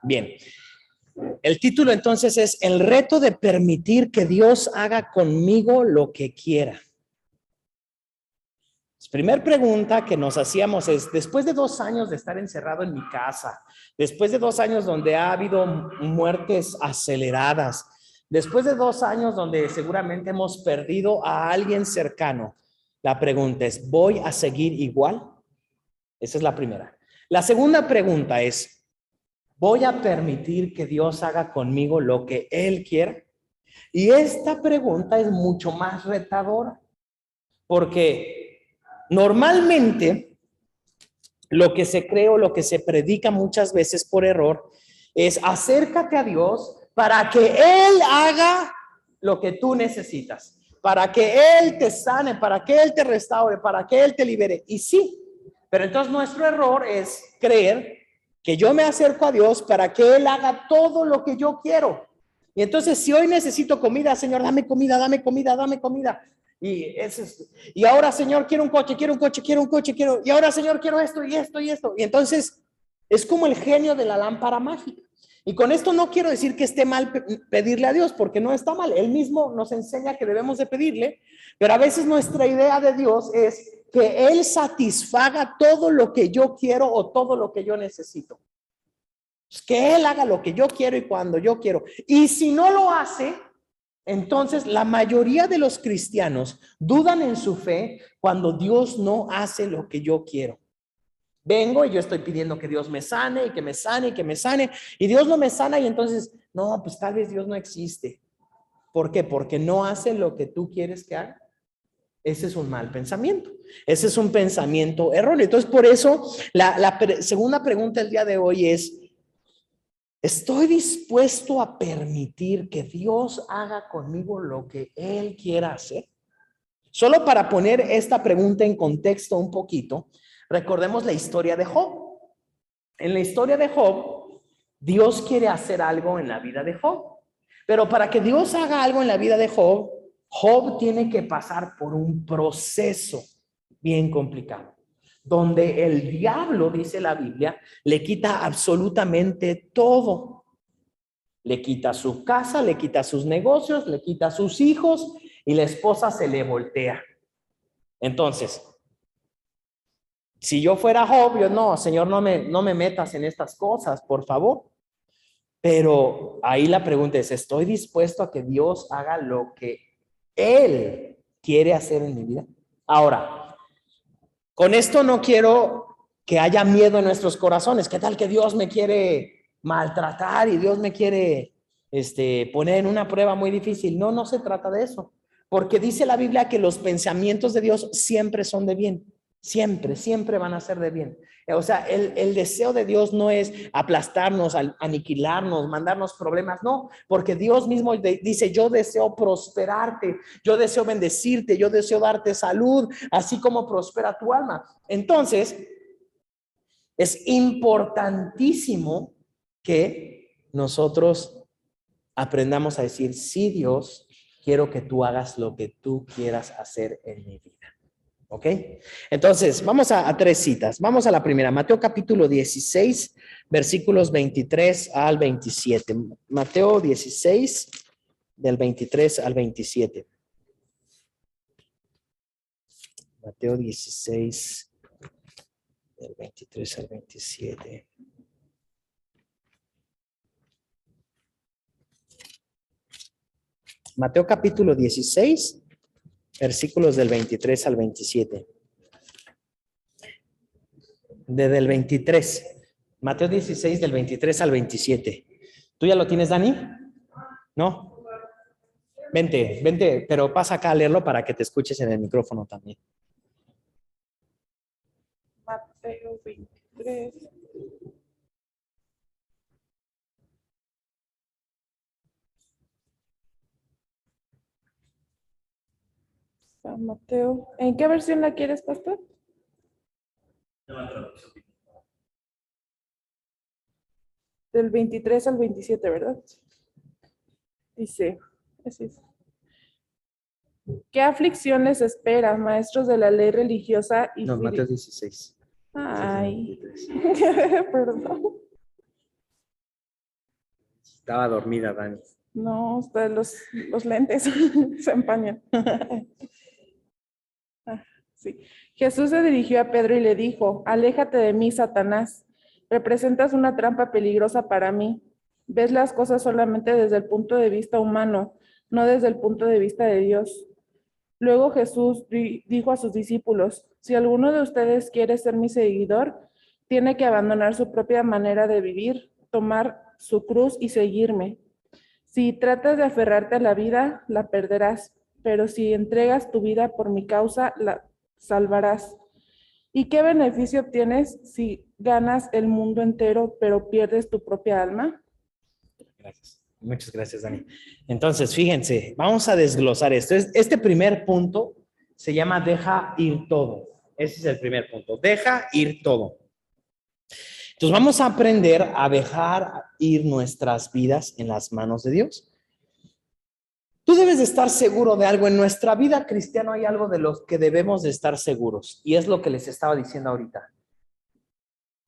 Bien, el título entonces es El reto de permitir que Dios haga conmigo lo que quiera. La primera pregunta que nos hacíamos es, después de 2 años de estar encerrado en mi casa, después de 2 años donde ha habido muertes aceleradas, después de 2 años donde seguramente hemos perdido a alguien cercano, la pregunta es, ¿voy a seguir igual? Esa es la primera. La segunda pregunta es, ¿voy a permitir que Dios haga conmigo lo que Él quiera? Y esta pregunta es mucho más retadora, porque normalmente lo que se cree o lo que se predica muchas veces por error es acércate a Dios para que Él haga lo que tú necesitas, para que Él te sane, para que Él te restaure, para que Él te libere. Y sí, pero entonces nuestro error es creer que yo me acerco a Dios para que Él haga todo lo que yo quiero. Y entonces si hoy necesito comida, Señor, dame comida, dame comida, dame comida. Y ahora, Señor, quiero un coche, y ahora, Señor, quiero esto y esto y esto. Y entonces es como el genio de la lámpara mágica. Y con esto no quiero decir que esté mal pedirle a Dios, porque no está mal. Él mismo nos enseña que debemos de pedirle, pero a veces nuestra idea de Dios es que Él satisfaga todo lo que yo quiero o todo lo que yo necesito. Que Él haga lo que yo quiero y cuando yo quiero. Y si no lo hace, entonces la mayoría de los cristianos dudan en su fe cuando Dios no hace lo que yo quiero. Vengo y yo estoy pidiendo que Dios me sane y que me sane y que me sane, y Dios no me sana, y entonces, no, pues tal vez Dios no existe. ¿Por qué? Porque no hace lo que tú quieres que haga. Ese es un mal pensamiento. Ese es un pensamiento erróneo. Entonces, por eso, la segunda pregunta del día de hoy es, ¿estoy dispuesto a permitir que Dios haga conmigo lo que Él quiera hacer? Solo para poner esta pregunta en contexto un poquito, recordemos la historia de Job. En la historia de Job, Dios quiere hacer algo en la vida de Job. Pero para que Dios haga algo en la vida de Job, Job tiene que pasar por un proceso bien complicado, donde el diablo, dice la Biblia, le quita absolutamente todo. Le quita su casa, le quita sus negocios, le quita sus hijos y la esposa se le voltea. Entonces, si yo fuera Job, yo no, Señor, no me metas en estas cosas, por favor. Pero ahí la pregunta es, ¿estoy dispuesto a que Dios haga lo que Él quiere hacer en mi vida? Ahora, con esto no quiero que haya miedo en nuestros corazones. ¿Qué tal que Dios me quiere maltratar y Dios me quiere poner en una prueba muy difícil? No, no se trata de eso. Porque dice la Biblia que los pensamientos de Dios siempre son de bien. Siempre, siempre van a ser de bien. O sea, el deseo de Dios no es aplastarnos, aniquilarnos, mandarnos problemas, no, porque Dios mismo dice, yo deseo prosperarte, yo deseo bendecirte, yo deseo darte salud, así como prospera tu alma. Entonces, es importantísimo que nosotros aprendamos a decir, sí, Dios, quiero que tú hagas lo que tú quieras hacer en mi vida. ¿Ok? Entonces, vamos a 3 citas. Vamos a la primera, Mateo capítulo 16, versículos 23 al 27. Mateo 16, del 23 al 27. Mateo 16, del 23 al 27. Mateo capítulo 16, versículos del 23 al 27. Desde el 23. Mateo 16, del 23 al 27. ¿Tú ya lo tienes, Dani? ¿No? Vente, pero pasa acá a leerlo para que te escuches en el micrófono también. Mateo 23. San Mateo. ¿En qué versión la quieres, pastor? Del 23 al 27, ¿verdad? Dice, así es. ¿Qué aflicción les espera, maestros de la ley religiosa y No, Mateo 16. Ay, perdón. Estaba dormida, Dani. No, los lentes se empañan. Ah, sí. Jesús se dirigió a Pedro y le dijo, aléjate de mí, Satanás. Representas una trampa peligrosa para mí. Ves las cosas solamente desde el punto de vista humano, no desde el punto de vista de Dios. Luego Jesús dijo a sus discípulos, si alguno de ustedes quiere ser mi seguidor, tiene que abandonar su propia manera de vivir, tomar su cruz y seguirme. Si tratas de aferrarte a la vida, la perderás, pero si entregas tu vida por mi causa, la salvarás. ¿Y qué beneficio obtienes si ganas el mundo entero, pero pierdes tu propia alma? Gracias. Muchas gracias, Dani. Entonces, fíjense, vamos a desglosar esto. Este primer punto se llama deja ir todo. Ese es el primer punto. Deja ir todo. Entonces, vamos a aprender a dejar ir nuestras vidas en las manos de Dios. Tú debes de estar seguro de algo. En nuestra vida cristiana hay algo de los que debemos de estar seguros. Y es lo que les estaba diciendo ahorita.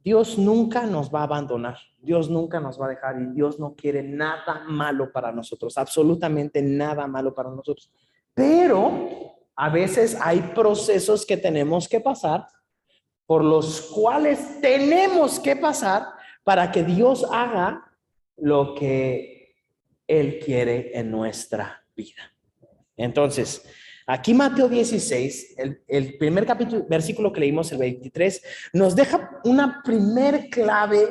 Dios nunca nos va a abandonar, Dios nunca nos va a dejar y Dios no quiere nada malo para nosotros, absolutamente nada malo para nosotros. Pero a veces hay procesos que tenemos que pasar, por los cuales tenemos que pasar para que Dios haga lo que Él quiere en nuestra vida. Entonces, aquí Mateo 16, el primer capítulo, versículo que leímos, el 23, nos deja una primer clave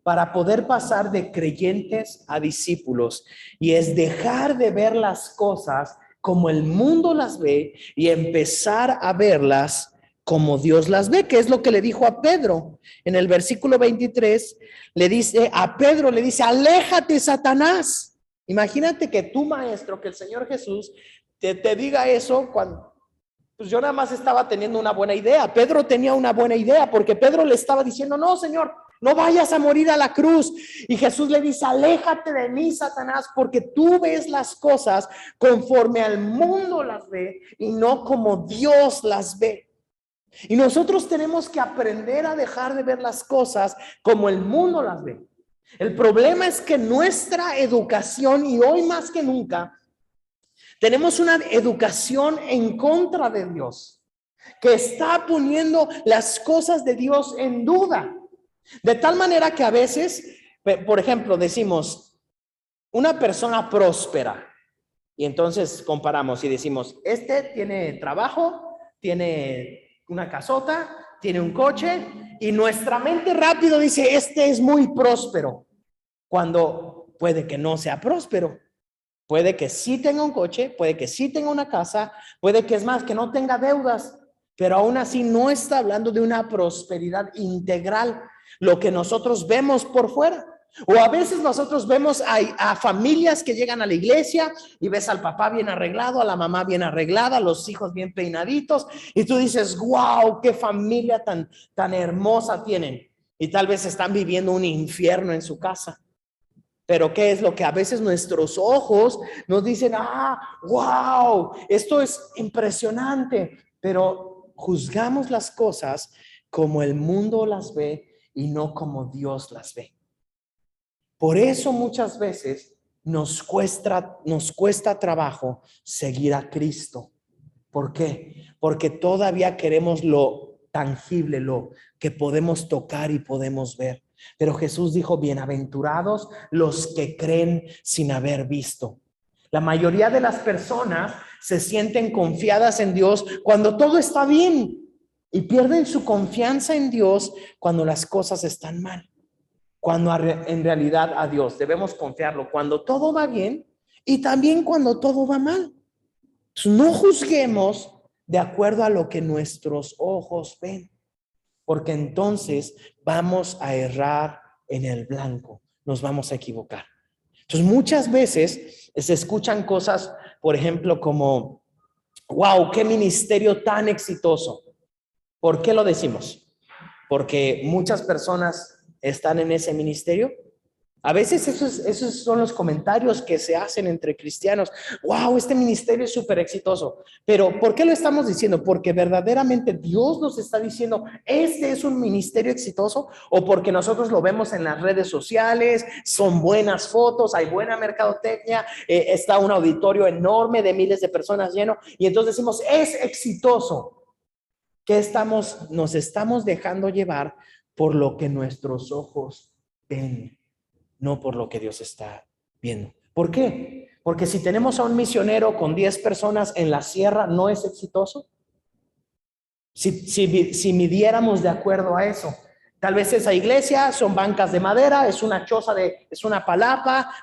para poder pasar de creyentes a discípulos, y es dejar de ver las cosas como el mundo las ve y empezar a verlas como Dios las ve, que es lo que le dijo a Pedro. En el versículo 23 le dice a Pedro, le dice, aléjate, Satanás. Imagínate que tu maestro, que el Señor Jesús te diga eso cuando pues yo nada más estaba teniendo una buena idea. Pedro tenía una buena idea porque Pedro le estaba diciendo, no, Señor, no vayas a morir a la cruz. Y Jesús le dice, aléjate de mí, Satanás, porque tú ves las cosas conforme al mundo las ve y no como Dios las ve. Y nosotros tenemos que aprender a dejar de ver las cosas como el mundo las ve. El problema es que nuestra educación, y hoy más que nunca, tenemos una educación en contra de Dios, que está poniendo las cosas de Dios en duda. De tal manera que a veces, por ejemplo, decimos, una persona próspera, y entonces comparamos y decimos, este tiene trabajo, tiene una casota, tiene un coche, y nuestra mente rápido dice, este es muy próspero, cuando puede que no sea próspero. Puede que sí tenga un coche, puede que sí tenga una casa, puede que es más, que no tenga deudas, pero aún así no está hablando de una prosperidad integral, lo que nosotros vemos por fuera. O a veces nosotros vemos a familias que llegan a la iglesia y ves al papá bien arreglado, a la mamá bien arreglada, a los hijos bien peinaditos, y tú dices, wow, qué familia tan hermosa tienen. Y tal vez están viviendo un infierno en su casa. Pero ¿qué es lo que a veces nuestros ojos nos dicen? Wow, esto es impresionante, pero juzgamos las cosas como el mundo las ve y no como Dios las ve. Por eso muchas veces nos cuesta trabajo seguir a Cristo. ¿Por qué? Porque todavía queremos lo tangible, lo que podemos tocar y podemos ver. Pero Jesús dijo, bienaventurados los que creen sin haber visto. La mayoría de las personas se sienten confiadas en Dios cuando todo está bien y pierden su confianza en Dios cuando las cosas están mal. Cuando en realidad a Dios debemos confiarlo cuando todo va bien y también cuando todo va mal. No juzguemos de acuerdo a lo que nuestros ojos ven, porque entonces vamos a errar en el blanco, nos vamos a equivocar. Entonces muchas veces se escuchan cosas, por ejemplo, como, wow, qué ministerio tan exitoso. ¿Por qué lo decimos? Porque muchas personas están en ese ministerio. A veces esos son los comentarios que se hacen entre cristianos. Wow, este ministerio es súper exitoso. Pero ¿por qué lo estamos diciendo? ¿Porque verdaderamente Dios nos está diciendo, este es un ministerio exitoso? ¿O porque nosotros lo vemos en las redes sociales, son buenas fotos, hay buena mercadotecnia, está un auditorio enorme de miles de personas lleno, y entonces decimos, es exitoso? ¿Qué nos estamos dejando llevar por lo que nuestros ojos ven? No por lo que Dios está viendo. ¿Por qué? Porque si tenemos a un misionero con 10 personas en la sierra, ¿no es exitoso? Si midiéramos de acuerdo a eso. Tal vez esa iglesia son bancas de madera, es una choza es una palapa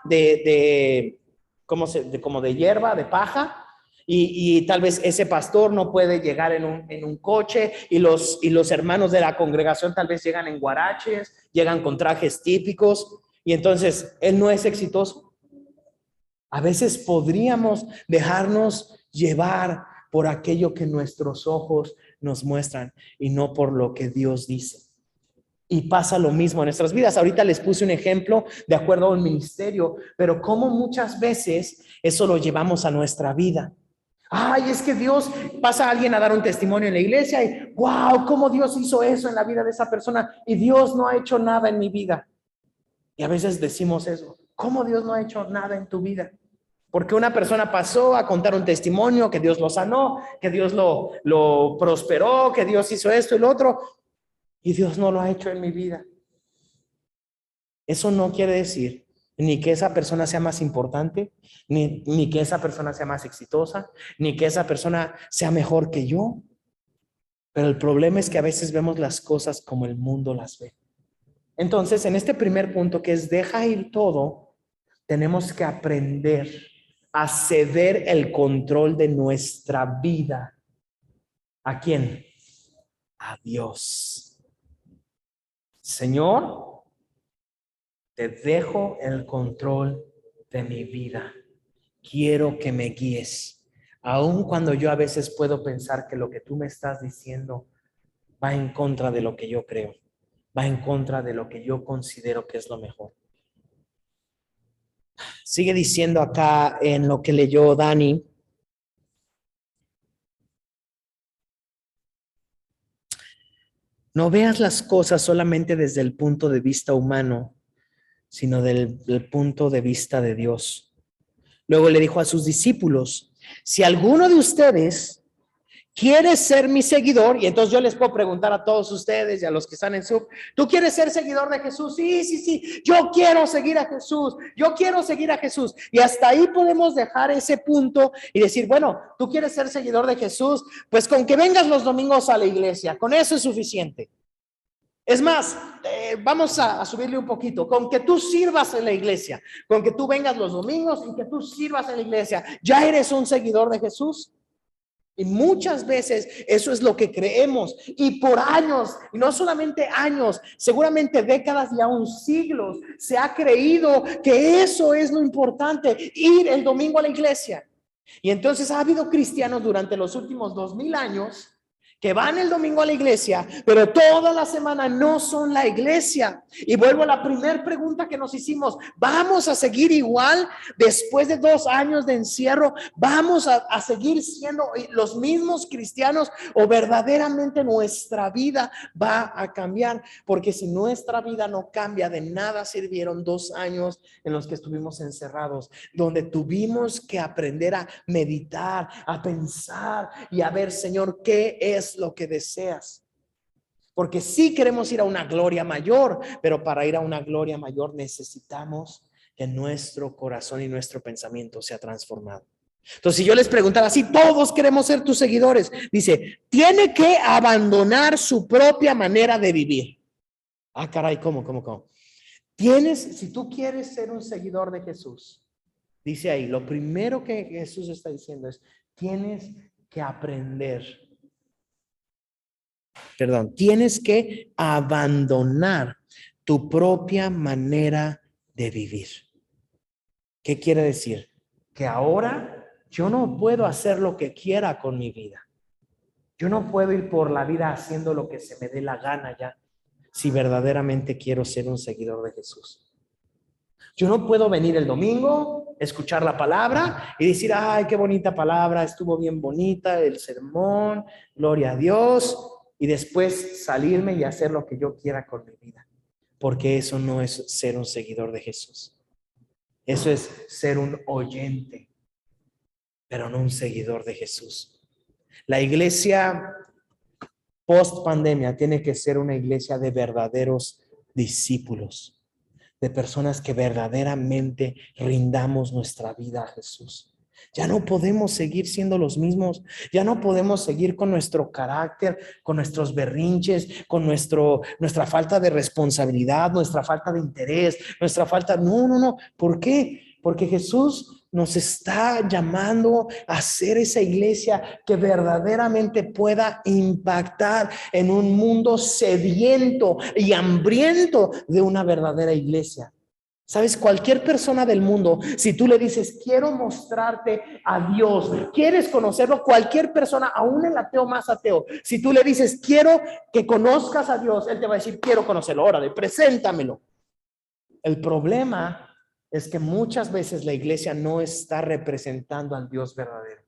como de hierba, de paja, y tal vez ese pastor no puede llegar en un coche, y los hermanos de la congregación tal vez llegan en guaraches, llegan con trajes típicos, y entonces él no es exitoso. A veces podríamos dejarnos llevar por aquello que nuestros ojos nos muestran y no por lo que Dios dice. Y pasa lo mismo en nuestras vidas. Ahorita les puse un ejemplo de acuerdo a un ministerio, pero como muchas veces eso lo llevamos a nuestra vida. Ay, es que Dios, pasa a alguien a dar un testimonio en la iglesia y wow, cómo Dios hizo eso en la vida de esa persona, y Dios no ha hecho nada en mi vida. Y a veces decimos eso, ¿cómo Dios no ha hecho nada en tu vida? Porque una persona pasó a contar un testimonio, que Dios lo sanó, que Dios lo prosperó, que Dios hizo esto y lo otro, y Dios no lo ha hecho en mi vida. Eso no quiere decir ni que esa persona sea más importante, ni que esa persona sea más exitosa, ni que esa persona sea mejor que yo. Pero el problema es que a veces vemos las cosas como el mundo las ve. Entonces, en este primer punto, que es deja ir todo, tenemos que aprender a ceder el control de nuestra vida. ¿A quién? A Dios. Señor, te dejo el control de mi vida. Quiero que me guíes. Aun cuando yo a veces puedo pensar que lo que tú me estás diciendo va en contra de lo que yo creo, va en contra de lo que yo considero que es lo mejor. Sigue diciendo acá en lo que leyó Dani. No veas las cosas solamente desde el punto de vista humano, sino del punto de vista de Dios. Luego le dijo a sus discípulos, si alguno de ustedes quiere ser mi seguidor, y entonces yo les puedo preguntar a todos ustedes y a los que están en Zoom, ¿tú quieres ser seguidor de Jesús? Sí, yo quiero seguir a Jesús, yo quiero seguir a Jesús. Y hasta ahí podemos dejar ese punto y decir, bueno, ¿tú quieres ser seguidor de Jesús? Pues con que vengas los domingos a la iglesia, con eso es suficiente. Es más, vamos a subirle un poquito, con que tú sirvas en la iglesia, con que tú vengas los domingos y que tú sirvas en la iglesia, ¿ya eres un seguidor de Jesús? Y muchas veces eso es lo que creemos, y por años, y no solamente años, seguramente décadas y aún siglos, se ha creído que eso es lo importante, ir el domingo a la iglesia. Y entonces ha habido cristianos durante los últimos 2000 años que van el domingo a la iglesia, pero toda la semana no son la iglesia. Y vuelvo a la primera pregunta que nos hicimos, ¿vamos a seguir igual después de 2 años de encierro? ¿Vamos a seguir siendo los mismos cristianos, o verdaderamente nuestra vida va a cambiar? Porque si nuestra vida no cambia, de nada sirvieron 2 años en los que estuvimos encerrados, donde tuvimos que aprender a meditar, a pensar y a ver, Señor, ¿qué es lo que deseas? Porque sí queremos ir a una gloria mayor, pero para ir a una gloria mayor necesitamos que nuestro corazón y nuestro pensamiento sea transformado. Entonces, si yo les preguntara, si todos queremos ser tus seguidores, dice, tiene que abandonar su propia manera de vivir. Ah, caray, ¿cómo? Si tú quieres ser un seguidor de Jesús, dice ahí, lo primero que Jesús está diciendo es, tienes que aprender. Tienes que abandonar tu propia manera de vivir. ¿Qué quiere decir? Que ahora yo no puedo hacer lo que quiera con mi vida. Yo no puedo ir por la vida haciendo lo que se me dé la gana ya, si verdaderamente quiero ser un seguidor de Jesús. Yo no puedo venir el domingo, escuchar la palabra y decir, ay, qué bonita palabra, estuvo bien bonita el sermón, gloria a Dios, y después salirme y hacer lo que yo quiera con mi vida. Porque eso no es ser un seguidor de Jesús. Eso es ser un oyente, pero no un seguidor de Jesús. La iglesia post pandemia tiene que ser una iglesia de verdaderos discípulos, de personas que verdaderamente rindamos nuestra vida a Jesús. Ya no podemos seguir siendo los mismos, ya no podemos seguir con nuestro carácter, con nuestros berrinches, con nuestra falta de responsabilidad, nuestra falta de interés, nuestra falta... No. ¿Por qué? Porque Jesús nos está llamando a ser esa iglesia que verdaderamente pueda impactar en un mundo sediento y hambriento de una verdadera iglesia. ¿Sabes? Cualquier persona del mundo, si tú le dices, quiero mostrarte a Dios, quieres conocerlo, cualquier persona, aún el ateo más ateo, si tú le dices, quiero que conozcas a Dios, él te va a decir, quiero conocerlo, órale, preséntamelo. El problema es que muchas veces la iglesia no está representando al Dios verdadero.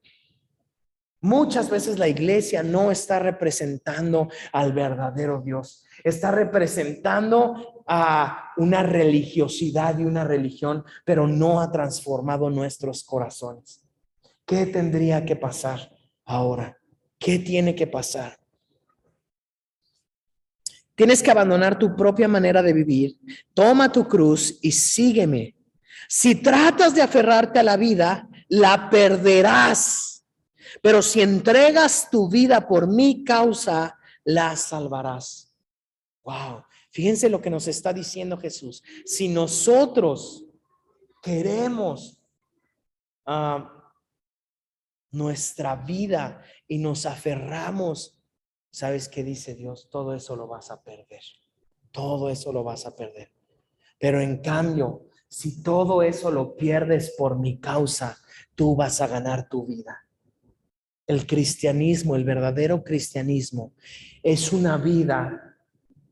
Muchas veces la iglesia no está representando al verdadero Dios. Está representando a una religiosidad y una religión, pero no ha transformado nuestros corazones. ¿Qué tendría que pasar ahora? ¿Qué tiene que pasar? Tienes que abandonar tu propia manera de vivir. Toma tu cruz y sígueme. Si tratas de aferrarte a la vida, la perderás. Pero si entregas tu vida por mi causa, la salvarás. Wow. Fíjense lo que nos está diciendo Jesús. Si nosotros queremos nuestra vida y nos aferramos, ¿sabes qué dice Dios? Todo eso lo vas a perder. Todo eso lo vas a perder. Pero en cambio, si todo eso lo pierdes por mi causa, tú vas a ganar tu vida. El cristianismo, el verdadero cristianismo, es una vida.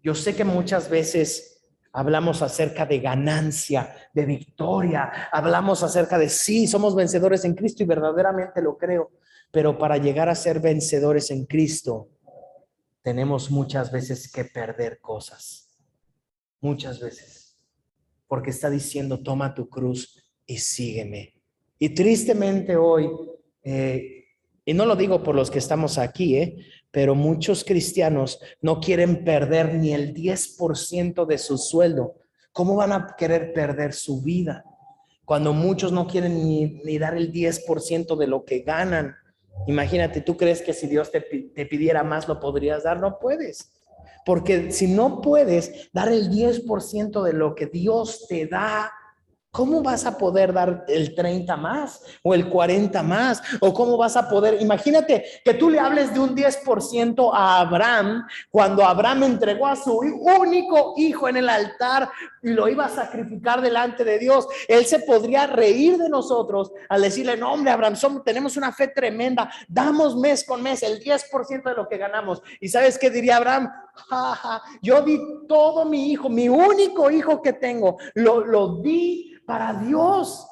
Yo sé que muchas veces hablamos acerca de ganancia, de victoria, hablamos acerca de sí, somos vencedores en Cristo y verdaderamente lo creo, pero para llegar a ser vencedores en Cristo, tenemos muchas veces que perder cosas, muchas veces, porque está diciendo, toma tu cruz y sígueme. Y tristemente hoy, y no lo digo por los que estamos aquí, pero muchos cristianos no quieren perder ni el 10% de su sueldo. ¿Cómo van a querer perder su vida? Cuando muchos no quieren ni dar el 10% de lo que ganan. Imagínate, ¿tú crees que si Dios te pidiera más lo podrías dar? No puedes. Porque si no puedes dar el 10% de lo que Dios te da, ¿cómo vas a poder dar el 30 más o el 40 más? ¿O cómo vas a poder? Imagínate que tú le hables de un 10% a Abraham cuando Abraham entregó a su único hijo en el altar y lo iba a sacrificar delante de Dios. Él se podría reír de nosotros al decirle, no hombre Abraham, tenemos una fe tremenda, damos mes con mes el 10% de lo que ganamos. ¿Y sabes qué diría Abraham? Yo di todo mi hijo, mi único hijo que tengo, lo di para Dios,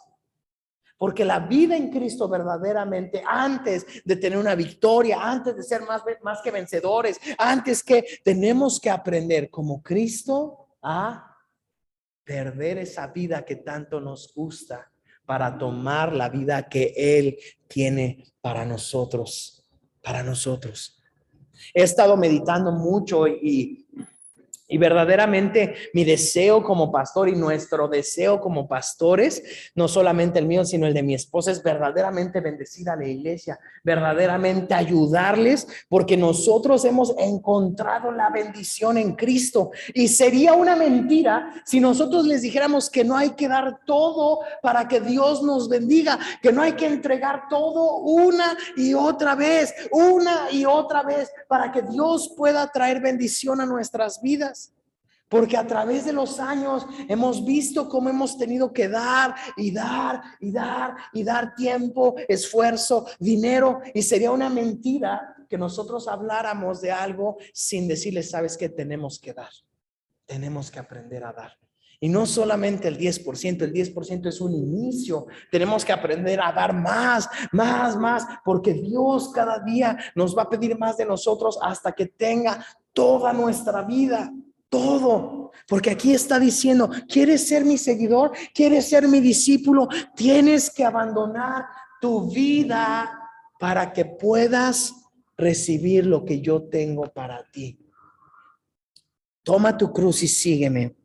porque la vida en Cristo verdaderamente, antes de tener una victoria, antes de ser más que vencedores, antes que tenemos que aprender como Cristo a perder esa vida que tanto nos gusta para tomar la vida que Él tiene para nosotros, para nosotros. He estado meditando mucho y verdaderamente mi deseo como pastor y nuestro deseo como pastores, no solamente el mío, sino el de mi esposa, es verdaderamente bendecir a la iglesia, verdaderamente ayudarles, porque nosotros hemos encontrado la bendición en Cristo. Y sería una mentira si nosotros les dijéramos que no hay que dar todo para que Dios nos bendiga, que no hay que entregar todo una y otra vez para que Dios pueda traer bendición a nuestras vidas. Porque a través de los años hemos visto cómo hemos tenido que dar tiempo, esfuerzo, dinero, y sería una mentira que nosotros habláramos de algo sin decirles, sabes que tenemos que dar, tenemos que aprender a dar. Y no solamente el 10% es un inicio. Tenemos que aprender a dar más, porque Dios cada día nos va a pedir más de nosotros hasta que tenga toda nuestra vida, todo. Porque aquí está diciendo, ¿quieres ser mi seguidor? ¿Quieres ser mi discípulo? Tienes que abandonar tu vida para que puedas recibir lo que yo tengo para ti. Toma tu cruz y sígueme.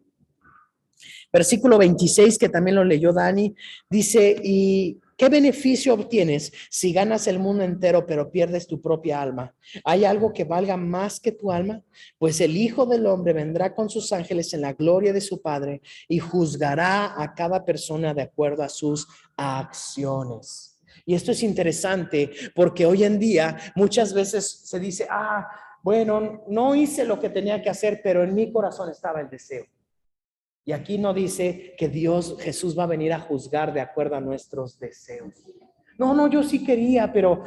Versículo 26, que también lo leyó Dani, dice, ¿y qué beneficio obtienes si ganas el mundo entero pero pierdes tu propia alma? ¿Hay algo que valga más que tu alma? Pues el Hijo del Hombre vendrá con sus ángeles en la gloria de su Padre y juzgará a cada persona de acuerdo a sus acciones. Y esto es interesante porque hoy en día muchas veces se dice, bueno, no hice lo que tenía que hacer, pero en mi corazón estaba el deseo. Y aquí no dice que Jesús va a venir a juzgar de acuerdo a nuestros deseos. No, yo sí quería, pero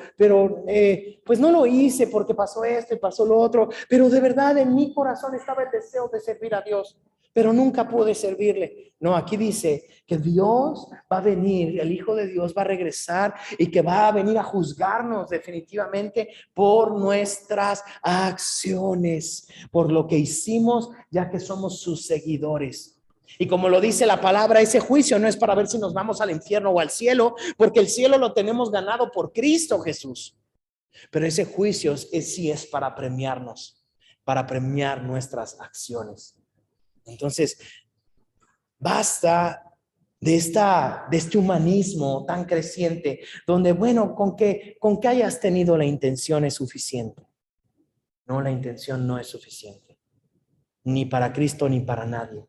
pues no lo hice porque pasó esto y pasó lo otro. Pero de verdad en mi corazón estaba el deseo de servir a Dios, pero nunca pude servirle. No, aquí dice que Dios va a venir, el Hijo de Dios va a regresar y que va a venir a juzgarnos definitivamente por nuestras acciones, por lo que hicimos, ya que somos sus seguidores. Y como lo dice la palabra, ese juicio no es para ver si nos vamos al infierno o al cielo, porque el cielo lo tenemos ganado por Cristo Jesús. Pero ese juicio sí es para premiarnos, para premiar nuestras acciones. Entonces, basta de este humanismo tan creciente, donde, bueno, con que hayas tenido la intención es suficiente. No, la intención no es suficiente, ni para Cristo ni para nadie.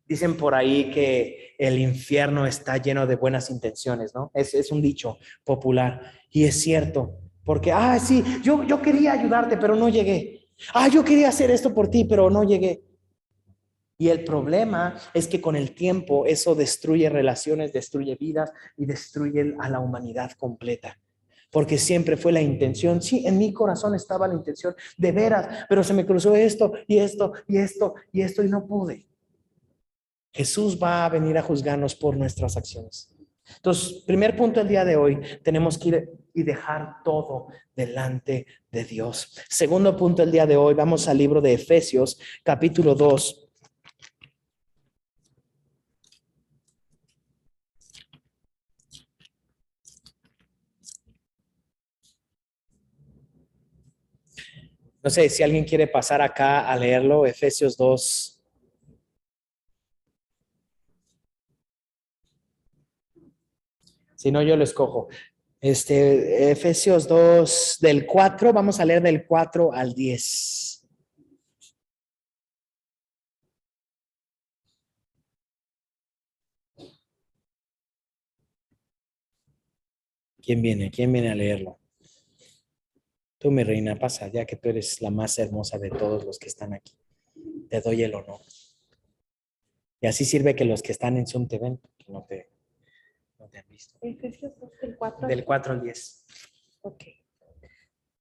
Dicen por ahí que el infierno está lleno de buenas intenciones, ¿no? Es un dicho popular y es cierto, porque, sí, yo quería ayudarte, pero no llegué. Yo quería hacer esto por ti, pero no llegué. Y el problema es que con el tiempo eso destruye relaciones, destruye vidas y destruye a la humanidad completa. Porque siempre fue la intención, sí, en mi corazón estaba la intención, de veras, pero se me cruzó esto y esto y esto y esto y no pude. Jesús va a venir a juzgarnos por nuestras acciones. Entonces, primer punto el día de hoy, tenemos que ir y dejar todo delante de Dios. Segundo punto el día de hoy, vamos al libro de Efesios, capítulo 2. No sé si alguien quiere pasar acá a leerlo, Efesios 2. Si no, yo lo escojo. Efesios 2, del 4, vamos a leer del 4 al 10. ¿Quién viene? ¿Quién viene a leerlo? Tú, mi reina, pasa, ya que tú eres la más hermosa de todos los que están aquí. Te doy el honor. Y así sirve que los que están en Zoom te ven, que no te han visto. Efesios 2, del 4 Del 4 al 10. Ok.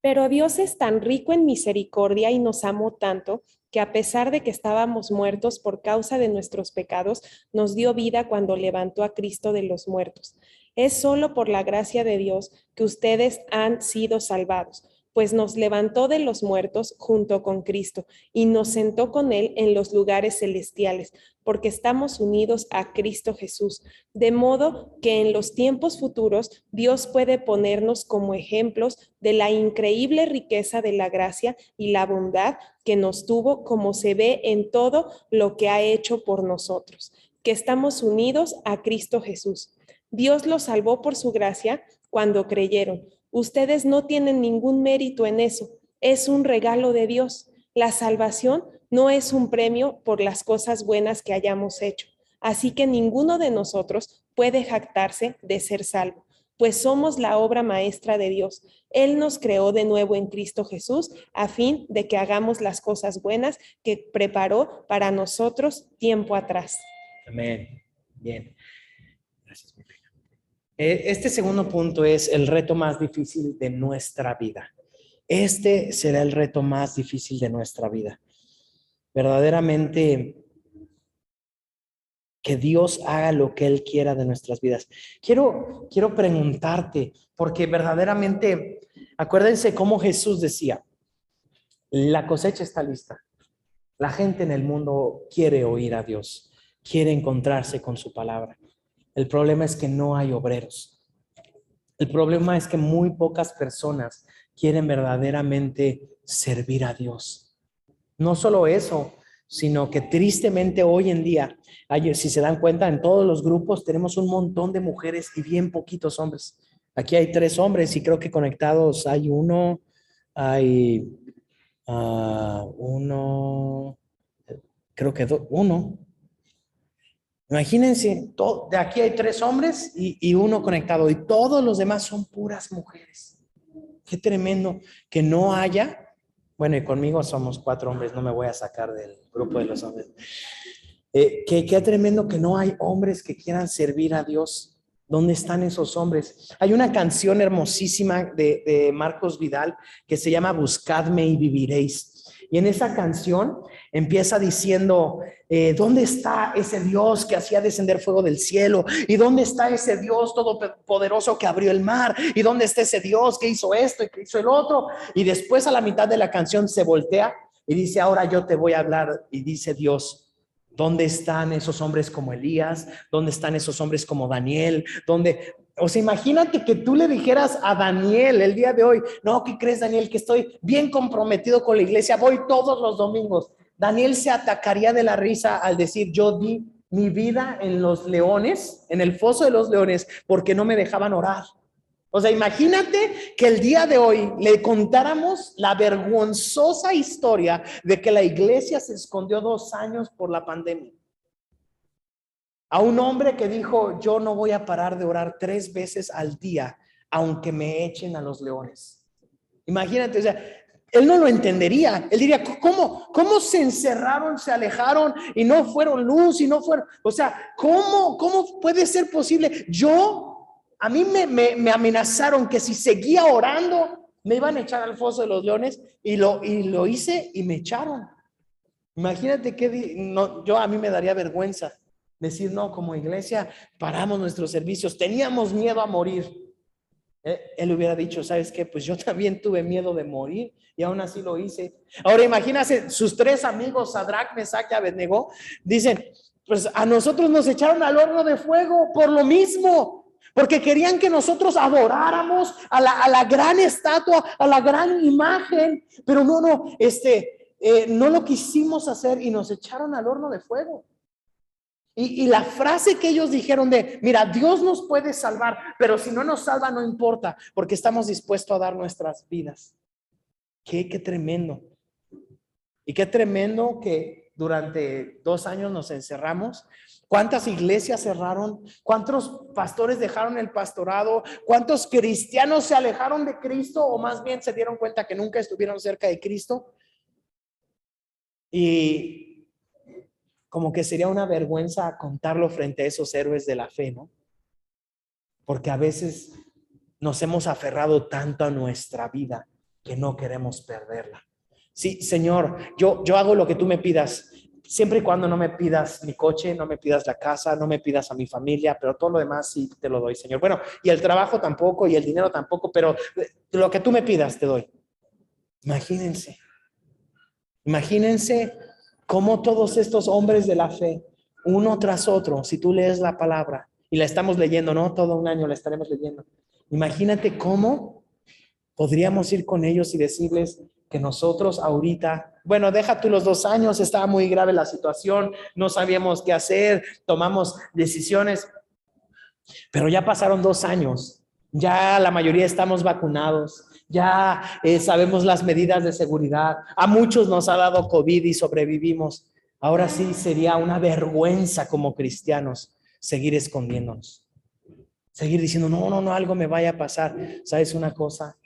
Pero Dios es tan rico en misericordia y nos amó tanto que a pesar de que estábamos muertos por causa de nuestros pecados, nos dio vida cuando levantó a Cristo de los muertos. Es solo por la gracia de Dios que ustedes han sido salvados, pues nos levantó de los muertos junto con Cristo y nos sentó con Él en los lugares celestiales, porque estamos unidos a Cristo Jesús, de modo que en los tiempos futuros Dios puede ponernos como ejemplos de la increíble riqueza de la gracia y la bondad que nos tuvo, como se ve en todo lo que ha hecho por nosotros, que estamos unidos a Cristo Jesús. Dios los salvó por su gracia cuando creyeron. Ustedes no tienen ningún mérito en eso, es un regalo de Dios. La salvación no es un premio por las cosas buenas que hayamos hecho, así que ninguno de nosotros puede jactarse de ser salvo, pues somos la obra maestra de Dios. Él nos creó de nuevo en Cristo Jesús a fin de que hagamos las cosas buenas que preparó para nosotros tiempo atrás. Amén. Bien. Gracias, mi reina. Este segundo punto es el reto más difícil de nuestra vida. Este será el reto más difícil de nuestra vida. Verdaderamente que Dios haga lo que Él quiera de nuestras vidas. Quiero preguntarte, porque verdaderamente, acuérdense cómo Jesús decía, la cosecha está lista. La gente en el mundo quiere oír a Dios, quiere encontrarse con su palabra. El problema es que no hay obreros. El problema es que muy pocas personas quieren verdaderamente servir a Dios. No solo eso, sino que tristemente hoy en día, si se dan cuenta, en todos los grupos tenemos un montón de mujeres y bien poquitos hombres. Aquí hay 3 hombres y creo que conectados hay uno, creo que uno. Imagínense, de aquí hay 3 hombres y uno conectado y todos los demás son puras mujeres. Qué tremendo que no haya. Bueno, y conmigo somos 4 hombres, no me voy a sacar del grupo de los hombres. Qué tremendo que no hay hombres que quieran servir a Dios. ¿Dónde están esos hombres? Hay una canción hermosísima de Marcos Vidal que se llama Buscadme y viviréis. Y en esa canción empieza diciendo, ¿dónde está ese Dios que hacía descender fuego del cielo? ¿Y dónde está ese Dios todopoderoso que abrió el mar? ¿Y dónde está ese Dios que hizo esto y que hizo el otro? Y después a la mitad de la canción se voltea y dice, ahora yo te voy a hablar. Y dice Dios, ¿dónde están esos hombres como Elías? ¿Dónde están esos hombres como Daniel? O sea, imagínate que tú le dijeras a Daniel el día de hoy, no, ¿qué crees, Daniel? Que estoy bien comprometido con la iglesia, voy todos los domingos. Daniel se atacaría de la risa al decir, yo di mi vida en los leones, en el foso de los leones, porque no me dejaban orar. O sea, imagínate que el día de hoy le contáramos la vergonzosa historia de que la iglesia se escondió 2 años por la pandemia. A un hombre que dijo, yo no voy a parar de orar 3 veces al día, aunque me echen a los leones. Imagínate, o sea, él no lo entendería. Él diría, ¿cómo se encerraron, se alejaron y no fueron luz y no fueron? O sea, ¿cómo puede ser posible? A mí me amenazaron que si seguía orando, me iban a echar al foso de los leones y lo hice y me echaron. Imagínate a mí me daría vergüenza decir, no, como iglesia paramos nuestros servicios, teníamos miedo a morir. Él hubiera dicho, ¿sabes qué? Pues yo también tuve miedo de morir y aún así lo hice. Ahora imagínate, sus 3 amigos, Sadrach, Mesach y Abednego, dicen, pues a nosotros nos echaron al horno de fuego por lo mismo, porque querían que nosotros adoráramos a la gran estatua, a la gran imagen, pero no lo quisimos hacer y nos echaron al horno de fuego. Y la frase que ellos dijeron mira, Dios nos puede salvar, pero si no nos salva no importa, porque estamos dispuestos a dar nuestras vidas. Qué tremendo. Y qué tremendo que durante 2 años nos encerramos. ¿Cuántas iglesias cerraron? ¿Cuántos pastores dejaron el pastorado? ¿Cuántos cristianos se alejaron de Cristo o más bien se dieron cuenta que nunca estuvieron cerca de Cristo? Y como que sería una vergüenza contarlo frente a esos héroes de la fe, ¿no? Porque a veces nos hemos aferrado tanto a nuestra vida que no queremos perderla. Sí, Señor, yo hago lo que tú me pidas, siempre y cuando no me pidas mi coche, no me pidas la casa, no me pidas a mi familia, pero todo lo demás sí te lo doy, Señor. Bueno, y el trabajo tampoco, y el dinero tampoco, pero lo que tú me pidas te doy. Imagínense cómo todos estos hombres de la fe, uno tras otro, si tú lees la palabra y la estamos leyendo, no todo un año la estaremos leyendo, imagínate cómo podríamos ir con ellos y decirles que nosotros ahorita, bueno, deja tú los 2 años, estaba muy grave la situación, no sabíamos qué hacer, tomamos decisiones, pero ya pasaron 2 años, ya la mayoría estamos vacunados, ya sabemos las medidas de seguridad, a muchos nos ha dado COVID y sobrevivimos. Ahora sí sería una vergüenza como cristianos seguir escondiéndonos, seguir diciendo, no, algo me vaya a pasar. ¿Sabes una cosa?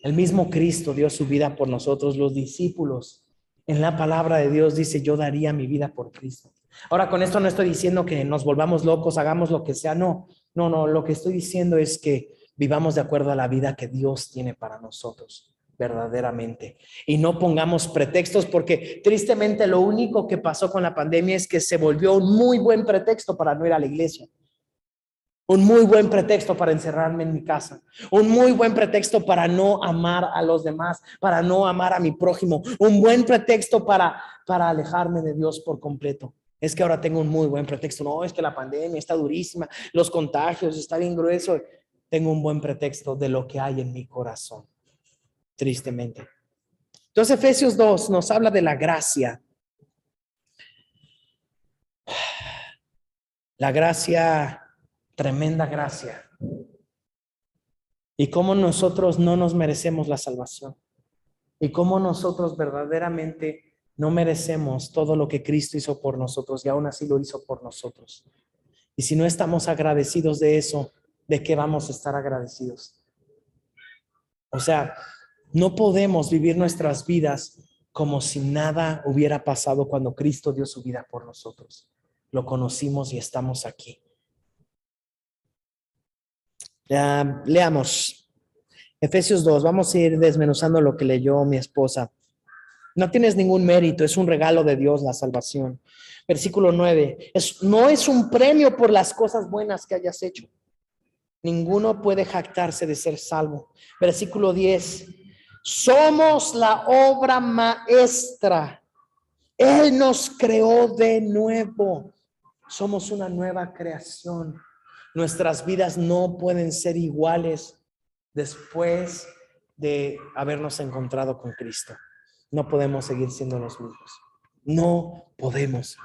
El mismo Cristo dio su vida por nosotros, los discípulos. En la palabra de Dios dice, yo daría mi vida por Cristo. Ahora, con esto no estoy diciendo que nos volvamos locos, hagamos lo que sea, no, lo que estoy diciendo es que vivamos de acuerdo a la vida que Dios tiene para nosotros. verdaderamente. Y no pongamos pretextos, porque tristemente lo único que pasó con la pandemia es que se volvió un muy buen pretexto para no ir a la iglesia. Un muy buen pretexto para encerrarme en mi casa. Un muy buen pretexto para no amar a los demás, para no amar a mi prójimo. Un buen pretexto para alejarme de Dios por completo. Es que ahora tengo un muy buen pretexto. No, es que la pandemia está durísima, los contagios está bien grueso. Tengo un buen pretexto de lo que hay en mi corazón, tristemente. Entonces, Efesios 2 nos habla de la gracia. La gracia, tremenda gracia. Y cómo nosotros no nos merecemos la salvación. Y cómo nosotros verdaderamente no merecemos todo lo que Cristo hizo por nosotros, y aún así lo hizo por nosotros. Y si no estamos agradecidos de eso, ¿de qué vamos a estar agradecidos? O sea, no podemos vivir nuestras vidas como si nada hubiera pasado cuando Cristo dio su vida por nosotros. Lo conocimos y estamos aquí. Leamos Efesios 2. Vamos a ir desmenuzando lo que leyó mi esposa. No tienes ningún mérito, es un regalo de Dios la salvación. Versículo 9. No es un premio por las cosas buenas que hayas hecho. Ninguno puede jactarse de ser salvo. Versículo 10. Somos la obra maestra. Él nos creó de nuevo. Somos una nueva creación. Nuestras vidas no pueden ser iguales después de habernos encontrado con Cristo. No podemos seguir siendo los mismos. No podemos.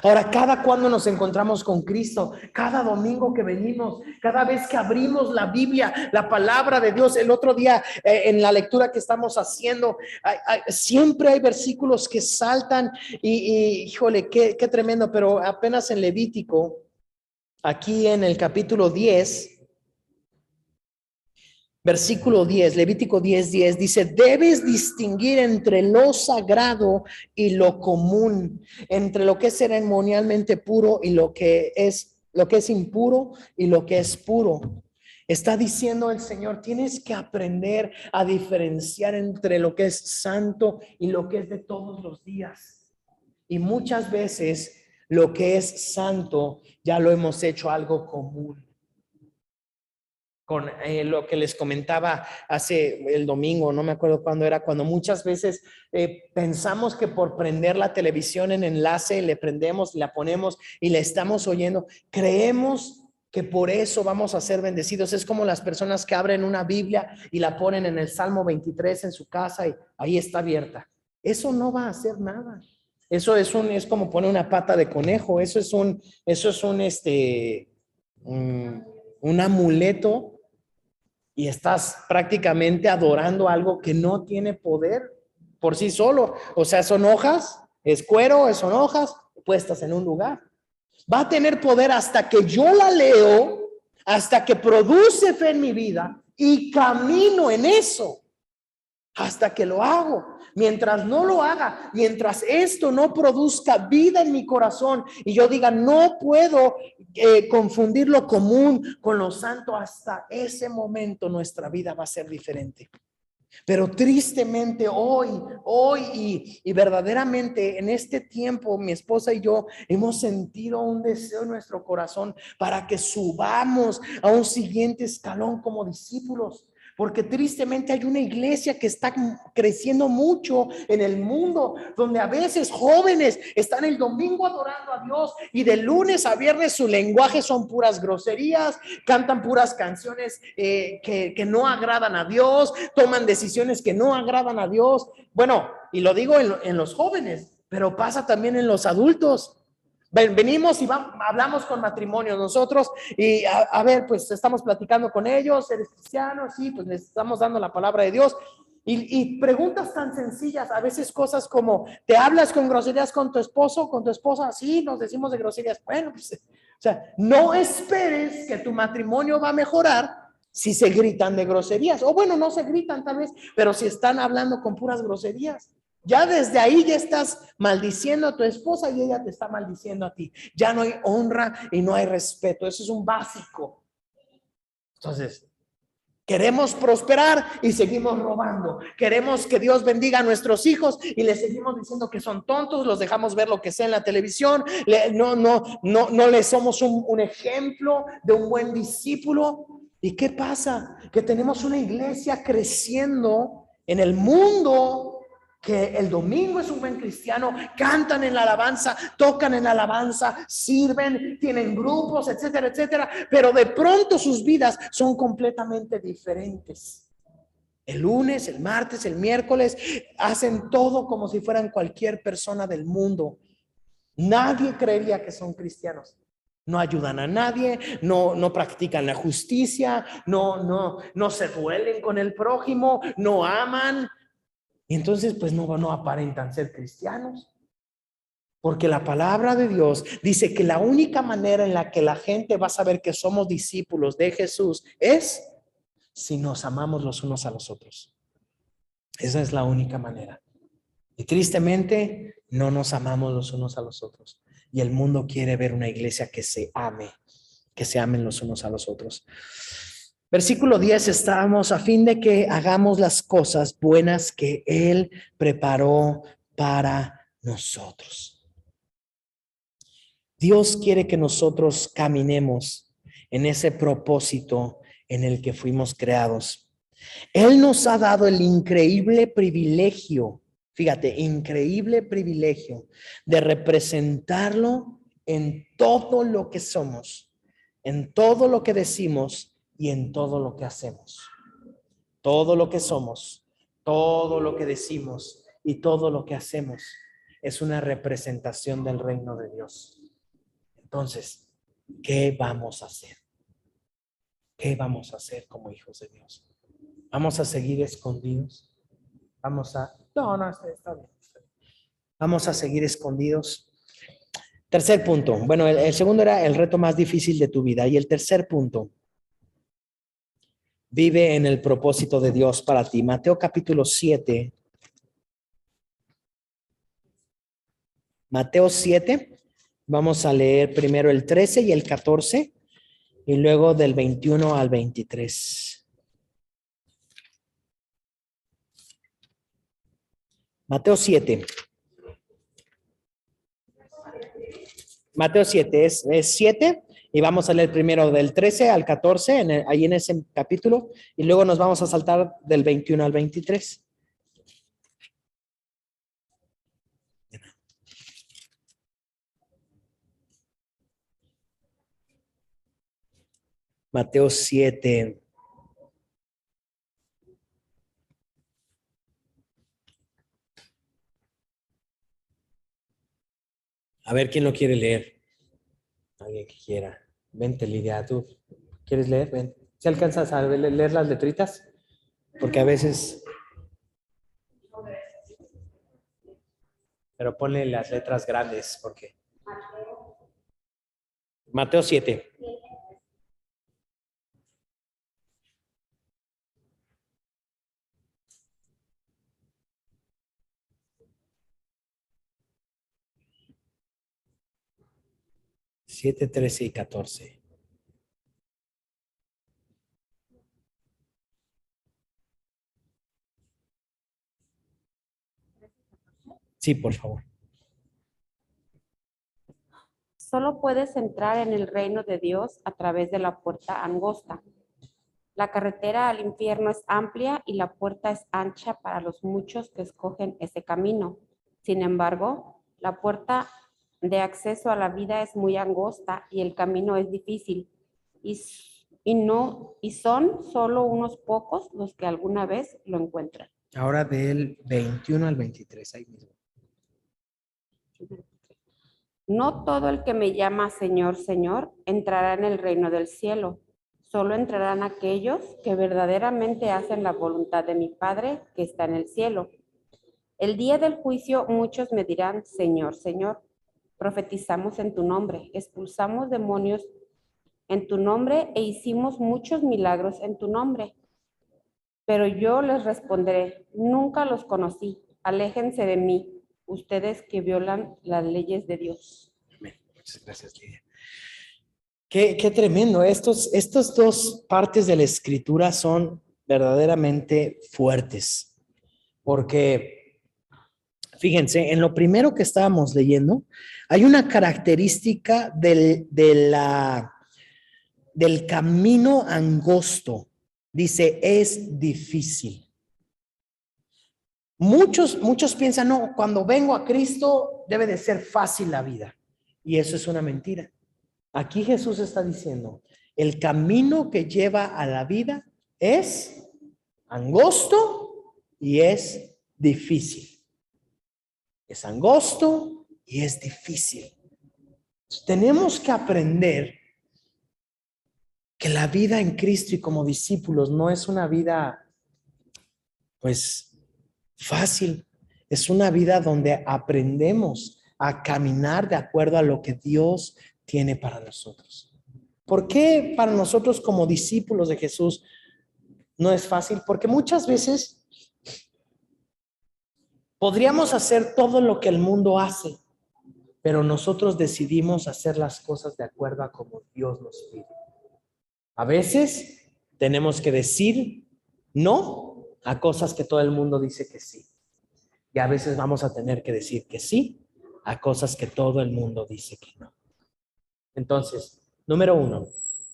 Ahora, cada cuando nos encontramos con Cristo, cada domingo que venimos, cada vez que abrimos la Biblia, la palabra de Dios, el otro día en la lectura que estamos haciendo, siempre hay versículos que saltan y híjole, qué tremendo, pero apenas en Levítico, aquí en el capítulo 10, versículo 10, Levítico 10:10 dice: debes distinguir entre lo sagrado y lo común, entre lo que es ceremonialmente puro y lo que es impuro y lo que es puro. Está diciendo el Señor, tienes que aprender a diferenciar entre lo que es santo y lo que es de todos los días. Y muchas veces lo que es santo ya lo hemos hecho algo común. Con lo que les comentaba hace el domingo, no me acuerdo cuándo era, cuando muchas veces pensamos que por prender la televisión en enlace, le prendemos, la ponemos y la estamos oyendo, creemos que por eso vamos a ser bendecidos. Es como las personas que abren una Biblia y la ponen en el Salmo 23 en su casa y ahí está abierta. Eso no va a hacer nada. Eso es como poner una pata de conejo. Eso es un amuleto, y estás prácticamente adorando algo que no tiene poder por sí solo. O sea, son hojas, es cuero, son hojas puestas en un lugar. Va a tener poder hasta que yo la leo, hasta que produce fe en mi vida y camino en eso. Hasta que lo hago. Mientras no lo haga, mientras esto no produzca vida en mi corazón y yo diga, no puedo confundir lo común con lo santo, hasta ese momento nuestra vida va a ser diferente. Pero tristemente hoy y verdaderamente en este tiempo, mi esposa y yo hemos sentido un deseo en nuestro corazón para que subamos a un siguiente escalón como discípulos. Porque tristemente hay una iglesia que está creciendo mucho en el mundo, donde a veces jóvenes están el domingo adorando a Dios y de lunes a viernes su lenguaje son puras groserías, cantan puras canciones que no agradan a Dios, toman decisiones que no agradan a Dios. Bueno, y lo digo en los jóvenes, pero pasa también en los adultos. Venimos y hablamos con matrimonios nosotros y a ver, pues estamos platicando con ellos, eres cristiano, sí, pues les estamos dando la palabra de Dios y preguntas tan sencillas, a veces cosas como, ¿te hablas con groserías con tu esposo, con tu esposa? Sí, nos decimos de groserías. Bueno, pues, o sea, no esperes que tu matrimonio va a mejorar si se gritan de groserías, o bueno, no se gritan tal vez, pero si están hablando con puras groserías. Ya desde ahí ya estás maldiciendo a tu esposa y ella te está maldiciendo a ti. Ya no hay honra y no hay respeto. Eso es un básico. Entonces, Queremos prosperar y seguimos robando. Queremos que Dios bendiga a nuestros hijos y les seguimos diciendo que son tontos, los dejamos ver lo que sea en la televisión. No les somos un ejemplo de un buen discípulo. ¿Y qué pasa? Que tenemos una iglesia creciendo en el mundo, que el domingo es un buen cristiano, cantan en la alabanza, tocan en la alabanza, sirven, tienen grupos, etcétera, etcétera, pero de pronto sus vidas son completamente diferentes. El lunes, el martes, el miércoles, hacen todo como si fueran cualquier persona del mundo. Nadie creería que son cristianos. No ayudan a nadie, no practican la justicia, no se duelen con el prójimo, no aman. Y entonces pues no aparentan ser cristianos. Porque la palabra de Dios dice que la única manera en la que la gente va a saber que somos discípulos de Jesús es si nos amamos los unos a los otros. Esa es la única manera. Y tristemente no nos amamos los unos a los otros. Y el mundo quiere ver una iglesia que se ame, que se amen los unos a los otros. Versículo 10, estamos a fin de que hagamos las cosas buenas que Él preparó para nosotros. Dios quiere que nosotros caminemos en ese propósito en el que fuimos creados. Él nos ha dado el increíble privilegio, fíjate, increíble privilegio de representarlo en todo lo que somos, en todo lo que decimos y en todo lo que hacemos. Todo lo que somos, todo lo que decimos y todo lo que hacemos es una representación del reino de Dios. Entonces, ¿qué vamos a hacer? ¿Qué vamos a hacer como hijos de Dios? ¿Vamos a seguir escondidos? Está bien. Vamos a seguir escondidos. Tercer punto. Bueno, el segundo era el reto más difícil de tu vida. Y el tercer punto. Vive en el propósito de Dios para ti. Mateo capítulo 7. Mateo 7. Vamos a leer primero el 13 y el 14 y luego del 21 al 23. Mateo 7. Mateo 7 es 7 y vamos a leer primero del 13 al 14 ahí en ese capítulo y luego nos vamos a saltar del 21 al 23. Mateo 7. A ver, ¿quién lo quiere leer? Alguien que quiera. Vente, Lidia, ¿tú quieres leer? Ven. ¿Se alcanzas a leer las letritas? Porque a veces... Pero ponle las letras grandes, porque... Mateo 7. Siete, 13 y 14. Sí, por favor. Solo puedes entrar en el reino de Dios a través de la puerta angosta. La carretera al infierno es amplia y la puerta es ancha para los muchos que escogen ese camino. Sin embargo, la puerta de acceso a la vida es muy angosta y el camino es difícil. Y son solo unos pocos los que alguna vez lo encuentran. Ahora del 21 al 23, ahí mismo. No todo el que me llama Señor, Señor, entrará en el reino del cielo. Solo entrarán aquellos que verdaderamente hacen la voluntad de mi Padre que está en el cielo. El día del juicio muchos me dirán, Señor, Señor, profetizamos en tu nombre, expulsamos demonios en tu nombre e hicimos muchos milagros en tu nombre. Pero yo les responderé, nunca los conocí, aléjense de mí, ustedes que violan las leyes de Dios. Amén. Muchas gracias, Lidia. Qué tremendo. Estas dos partes de la escritura son verdaderamente fuertes. Porque, fíjense, en lo primero que estábamos leyendo, hay una característica del camino angosto. Dice, es difícil. Muchos piensan, no, cuando vengo a Cristo debe de ser fácil la vida. Y eso es una mentira. Aquí Jesús está diciendo, el camino que lleva a la vida es angosto y es difícil. Es angosto y es difícil. Tenemos que aprender que la vida en Cristo y como discípulos no es una vida, pues, fácil. Es una vida donde aprendemos a caminar de acuerdo a lo que Dios tiene para nosotros. ¿Por qué para nosotros como discípulos de Jesús no es fácil? Porque muchas veces podríamos hacer todo lo que el mundo hace, pero nosotros decidimos hacer las cosas de acuerdo a como Dios nos pide. A veces tenemos que decir no a cosas que todo el mundo dice que sí. Y a veces vamos a tener que decir que sí a cosas que todo el mundo dice que no. Entonces, número 1,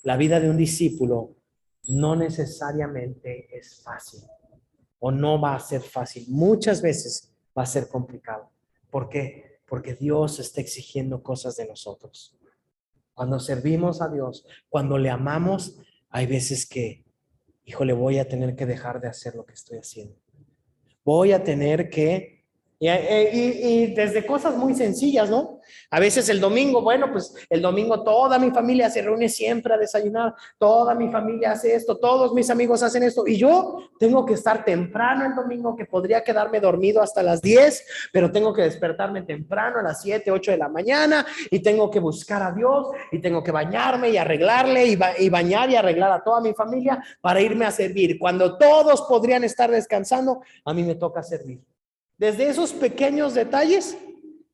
la vida de un discípulo no necesariamente es fácil o no va a ser fácil. Muchas veces va a ser complicado. ¿Por qué? Porque Dios está exigiendo cosas de nosotros. Cuando servimos a Dios, cuando le amamos, hay veces que, híjole, voy a tener que dejar de hacer lo que estoy haciendo. Voy a tener que, y desde cosas muy sencillas, ¿no? A veces el domingo, bueno, pues el domingo toda mi familia se reúne siempre a desayunar, toda mi familia hace esto, todos mis amigos hacen esto, y yo tengo que estar temprano el domingo, que podría quedarme dormido hasta las 10, pero tengo que despertarme temprano a las 7, 8 de la mañana, y tengo que buscar a Dios, y tengo que bañarme y arreglarle, y bañar y arreglar a toda mi familia para irme a servir. Cuando todos podrían estar descansando, a mí me toca servir. Desde esos pequeños detalles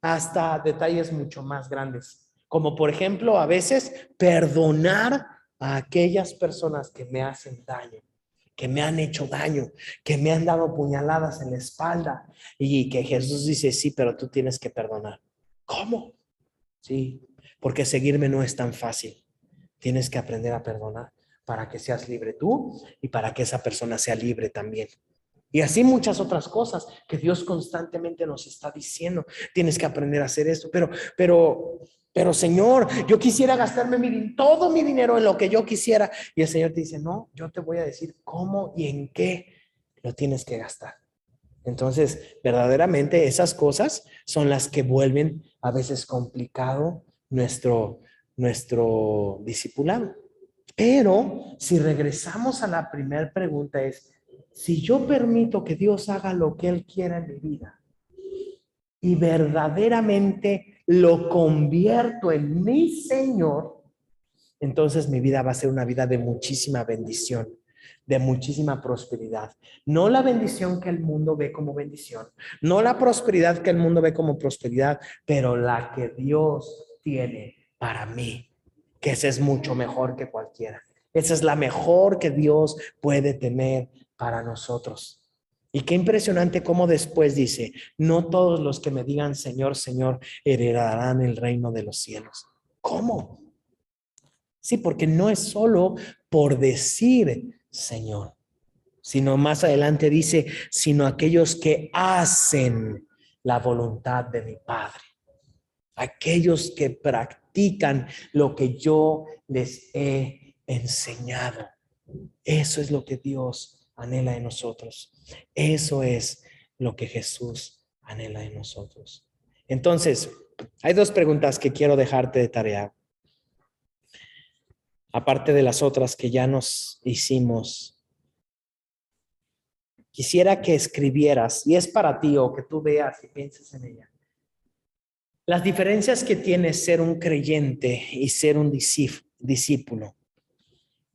hasta detalles mucho más grandes, como por ejemplo a veces perdonar a aquellas personas que me hacen daño, que me han hecho daño, que me han dado puñaladas en la espalda, y que Jesús dice, sí, pero tú tienes que perdonar. ¿Cómo? Sí, porque seguirme no es tan fácil. Tienes que aprender a perdonar para que seas libre tú y para que esa persona sea libre también. Y así muchas otras cosas que Dios constantemente nos está diciendo. Tienes que aprender a hacer esto. Pero Señor, yo quisiera gastarme todo mi dinero en lo que yo quisiera. Y el Señor te dice, no, yo te voy a decir cómo y en qué lo tienes que gastar. Entonces, verdaderamente esas cosas son las que vuelven a veces complicado nuestro discipulado. Pero si regresamos a la primera pregunta es, si yo permito que Dios haga lo que Él quiera en mi vida y verdaderamente lo convierto en mi Señor, entonces mi vida va a ser una vida de muchísima bendición, de muchísima prosperidad. No la bendición que el mundo ve como bendición, no la prosperidad que el mundo ve como prosperidad, pero la que Dios tiene para mí, que esa es mucho mejor que cualquiera. Esa es la mejor que Dios puede tener para nosotros. Y qué impresionante cómo después dice, no todos los que me digan Señor, Señor, heredarán el reino de los cielos. ¿Cómo? Sí, porque no es solo por decir Señor, sino más adelante dice, sino aquellos que hacen la voluntad de mi Padre. Aquellos que practican lo que yo les he enseñado. Eso es lo que Dios anhela de nosotros. Eso es lo que Jesús anhela de nosotros. Entonces, hay dos preguntas que quiero dejarte de tarea. Aparte de las otras que ya nos hicimos. Quisiera que escribieras, y es para ti o que tú veas y pienses en ella. Las diferencias que tiene ser un creyente y ser un discípulo.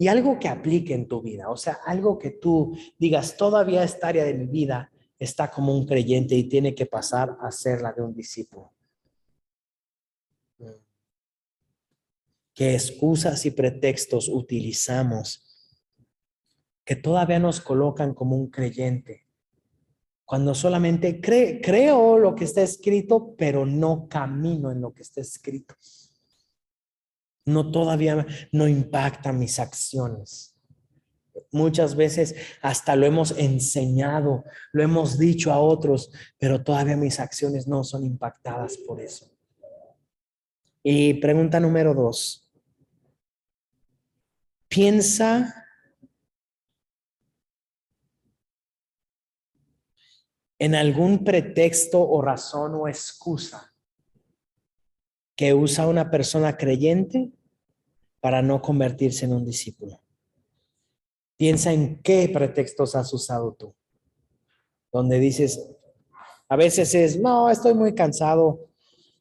Y algo que aplique en tu vida, o sea, algo que tú digas, todavía esta área de mi vida está como un creyente y tiene que pasar a ser la de un discípulo. qué excusas y pretextos utilizamos que todavía nos colocan como un creyente, cuando solamente creo lo que está escrito, pero no camino en lo que está escrito. No, todavía no impacta mis acciones. Muchas veces hasta lo hemos enseñado, lo hemos dicho a otros, pero todavía mis acciones no son impactadas por eso. Y pregunta número 2. Piensa en algún pretexto o razón o excusa que usa una persona creyente para no convertirse en un discípulo. Piensa en qué pretextos has usado tú. Donde dices, a veces es, no, estoy muy cansado.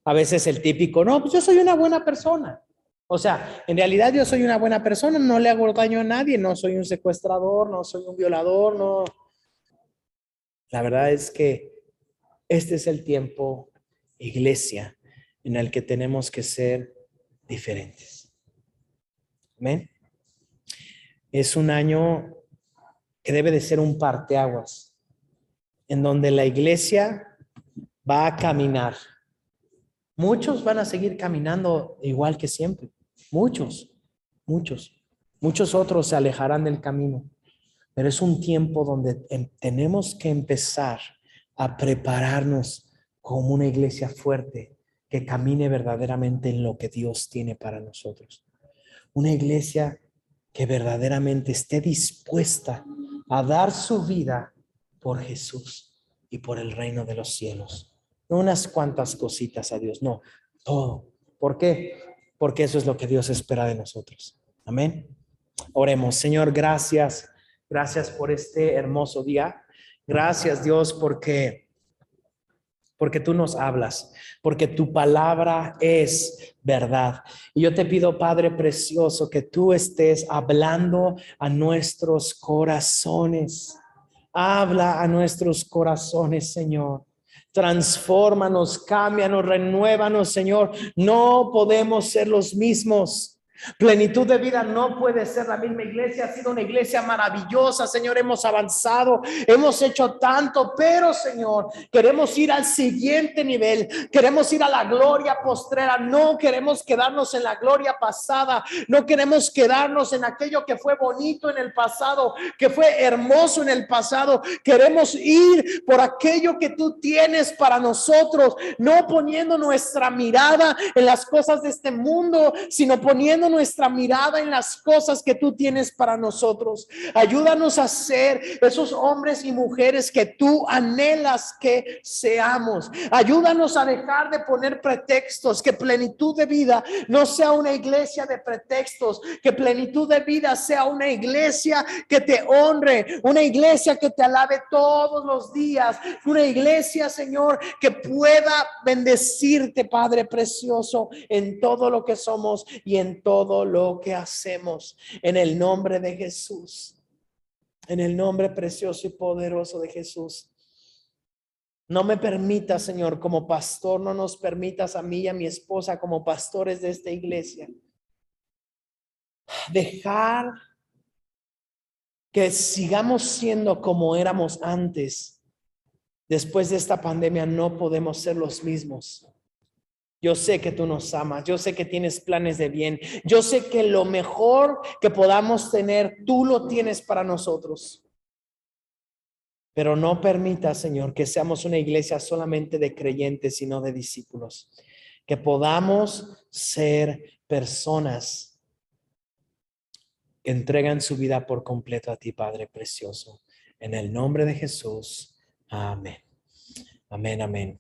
A veces el típico, no, pues yo soy una buena persona. O sea, en realidad yo soy una buena persona, no le hago daño a nadie, no soy un secuestrador, no soy un violador, no. La verdad es que este es el tiempo, iglesia, en el que tenemos que ser diferentes. Amén. Es un año que debe de ser un parteaguas, en donde la iglesia va a caminar. Muchos van a seguir caminando igual que siempre. Muchos. Muchos otros se alejarán del camino. Pero es un tiempo donde tenemos que empezar a prepararnos como una iglesia fuerte que camine verdaderamente en lo que Dios tiene para nosotros. Una iglesia que verdaderamente esté dispuesta a dar su vida por Jesús y por el reino de los cielos. No unas cuantas cositas a Dios, no, todo. ¿Por qué? Porque eso es lo que Dios espera de nosotros. Amén. Oremos. Señor, gracias. Gracias por este hermoso día. Gracias, Dios, porque tú nos hablas, porque tu palabra es verdad. Y yo te pido, Padre precioso, que tú estés hablando a nuestros corazones. Habla a nuestros corazones, Señor. Transfórmanos, cámbianos, renuévanos, Señor. No podemos ser los mismos. Plenitud de vida no puede ser la misma iglesia. Ha sido una iglesia maravillosa, Señor. Hemos avanzado, hemos hecho tanto, pero Señor, queremos ir al siguiente nivel. Queremos ir a la gloria postrera. No queremos quedarnos en la gloria pasada. No queremos quedarnos en aquello que fue bonito en el pasado, que fue hermoso en el pasado. Queremos ir por aquello que tú tienes para nosotros, no poniendo nuestra mirada en las cosas de este mundo, sino poniendo nuestra mirada en las cosas que tú tienes para nosotros. Ayúdanos a ser esos hombres y mujeres que tú anhelas que seamos. Ayúdanos a dejar de poner pretextos, que Plenitud de Vida no sea una iglesia de pretextos, que Plenitud de Vida sea una iglesia que te honre, una iglesia que te alabe todos los días, una iglesia, Señor, que pueda bendecirte, Padre precioso, en todo lo que somos y en todo lo que hacemos, en el nombre de Jesús, en el nombre precioso y poderoso de Jesús. No me permitas, Señor, como pastor, no nos permitas a mí y a mi esposa como pastores de esta iglesia dejar que sigamos siendo como éramos antes. Después de esta pandemia no podemos ser los mismos. Yo sé que tú nos amas, yo sé que tienes planes de bien, yo sé que lo mejor que podamos tener, tú lo tienes para nosotros. Pero no permita, Señor, que seamos una iglesia solamente de creyentes y no de discípulos. Que podamos ser personas que entregan su vida por completo a ti, Padre precioso. En el nombre de Jesús. Amén. Amén, amén.